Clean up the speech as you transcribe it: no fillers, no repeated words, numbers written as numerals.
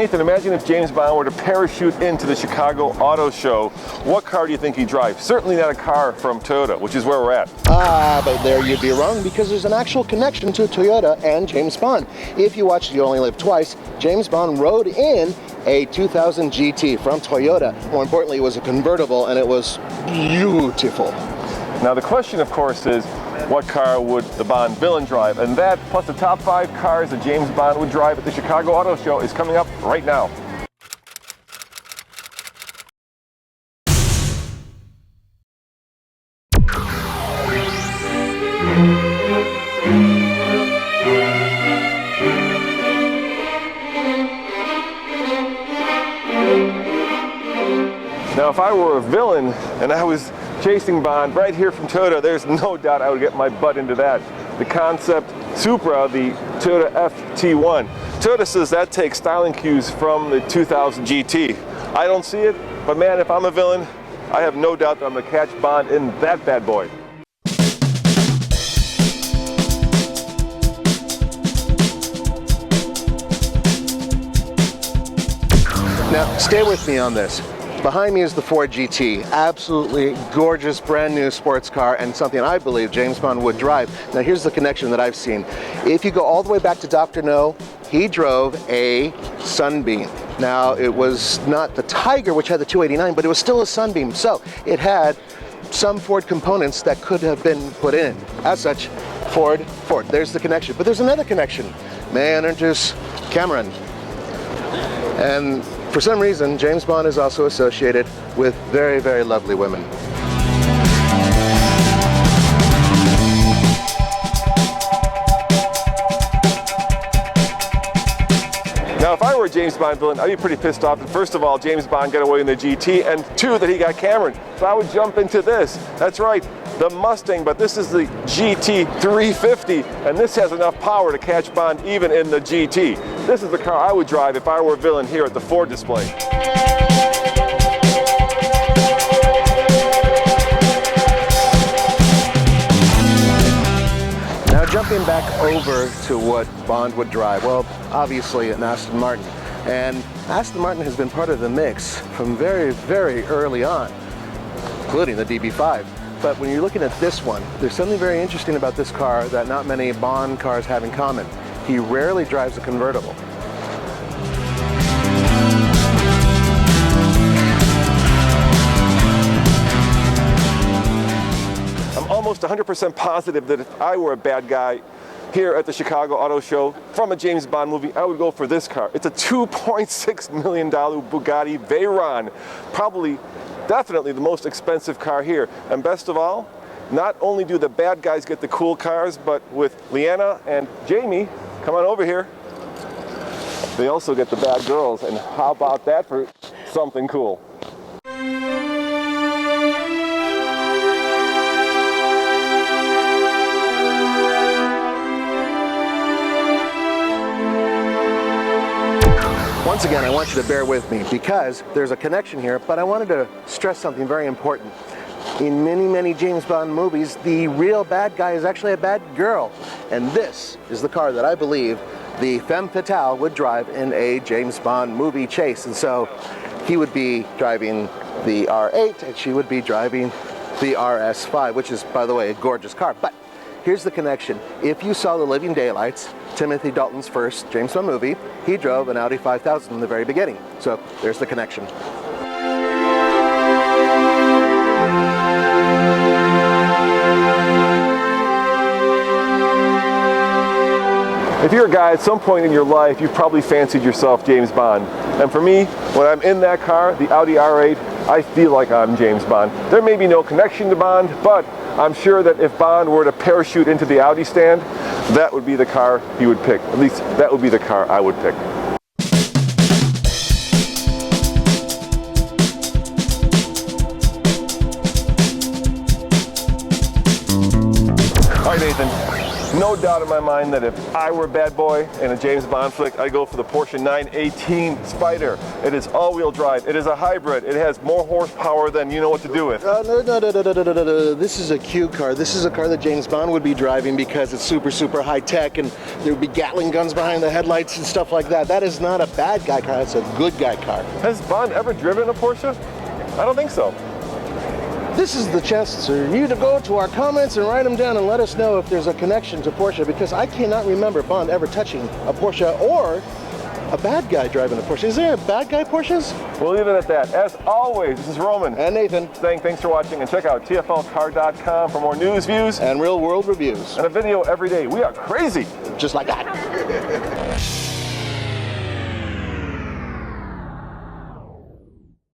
Nathan, imagine if James Bond were to parachute into the Chicago Auto Show. What car do you think he'd drive? Certainly not a car from Toyota, which is where we're at. But there you'd be wrong, because there's an actual connection to Toyota and James Bond. If you watched You Only Live Twice, James Bond rode in a 2000 GT from Toyota. More importantly, it was a convertible, and it was beautiful. Now the question, of course, is what car would the Bond villain drive? And that, plus the top 5 cars that James Bond would drive at the Chicago Auto Show, is coming up right now. Now, if I were a villain and I was chasing Bond right here from Toyota, there's no doubt I would get my butt into that. The Concept Supra, the Toyota FT1. Toyota says that takes styling cues from the 2000 GT. I don't see it, but man, if I'm a villain, I have no doubt that I'm gonna catch Bond in that bad boy. Now, stay with me on this. Behind me is the Ford GT, absolutely gorgeous, brand new sports car, and something I believe James Bond would drive. Now here's the connection that I've seen. If you go all the way back to Dr. No, he drove a Sunbeam. Now it was not the Tiger, which had the 289, but it was still a Sunbeam. So it had some Ford components that could have been put in. As such, Ford, there's the connection. But there's another connection. May I introduce Cameron? And for some reason, James Bond is also associated with very, very lovely women. Now, if I were a James Bond villain, I'd be pretty pissed off that, first of all, James Bond got away in the GT, and 2, that he got Cameron. So I would jump into this. That's right, the Mustang, but this is the GT 350, and this has enough power to catch Bond even in the GT. This is the car I would drive if I were a villain here at the Ford display. Now jumping back over to what Bond would drive, well, obviously an Aston Martin. And Aston Martin has been part of the mix from very, very early on, including the DB5. But when you're looking at this one, there's something very interesting about this car that not many Bond cars have in common. He rarely drives a convertible. I'm almost 100% positive that if I were a bad guy here at the Chicago Auto Show from a James Bond movie, I would go for this car. It's a $2.6 million Bugatti Veyron, definitely the most expensive car here. And best of all, not only do the bad guys get the cool cars, but with Leanna and Jamie, come on over here, they also get the bad girls. And how about that for something cool? Once again, I want you to bear with me because there's a connection here, but I wanted to stress something very important. In many, many James Bond movies, the real bad guy is actually a bad girl. And this is the car that I believe the femme fatale would drive in a James Bond movie chase. And so he would be driving the R8 and she would be driving the RS5, which is, by the way, a gorgeous car. But here's the connection. If you saw The Living Daylights, Timothy Dalton's first James Bond movie, he drove an Audi 5000 in the very beginning. So there's the connection. If you're a guy at some point in your life, you've probably fancied yourself James Bond. And for me, when I'm in that car, the Audi R8, I feel like I'm James Bond. There may be no connection to Bond, but I'm sure that if Bond were to parachute into the Audi stand, that would be the car he would pick. At least that would be the car I would pick. All right, Nathan. No doubt in my mind that if I were a bad boy in a James Bond flick, I'd go for the Porsche 918 Spyder. It is all-wheel drive. It is a hybrid. It has more horsepower than you know what to do with. No. This is a Q car. This is a car that James Bond would be driving because it's super, super high tech and there would be Gatling guns behind the headlights and stuff like that. That is not a bad guy car. It's a good guy car. Has Bond ever driven a Porsche? I don't think so. This is the chance for you to go to our comments and write them down and let us know if there's a connection to Porsche, because I cannot remember Bond ever touching a Porsche or a bad guy driving a Porsche. Is there a bad guy Porsches? We'll leave it at that. As always, this is Roman. And Nathan. Saying thanks for watching, and check out tflcar.com for more news, views, And real world reviews. and a video every day. We are crazy. Just like that.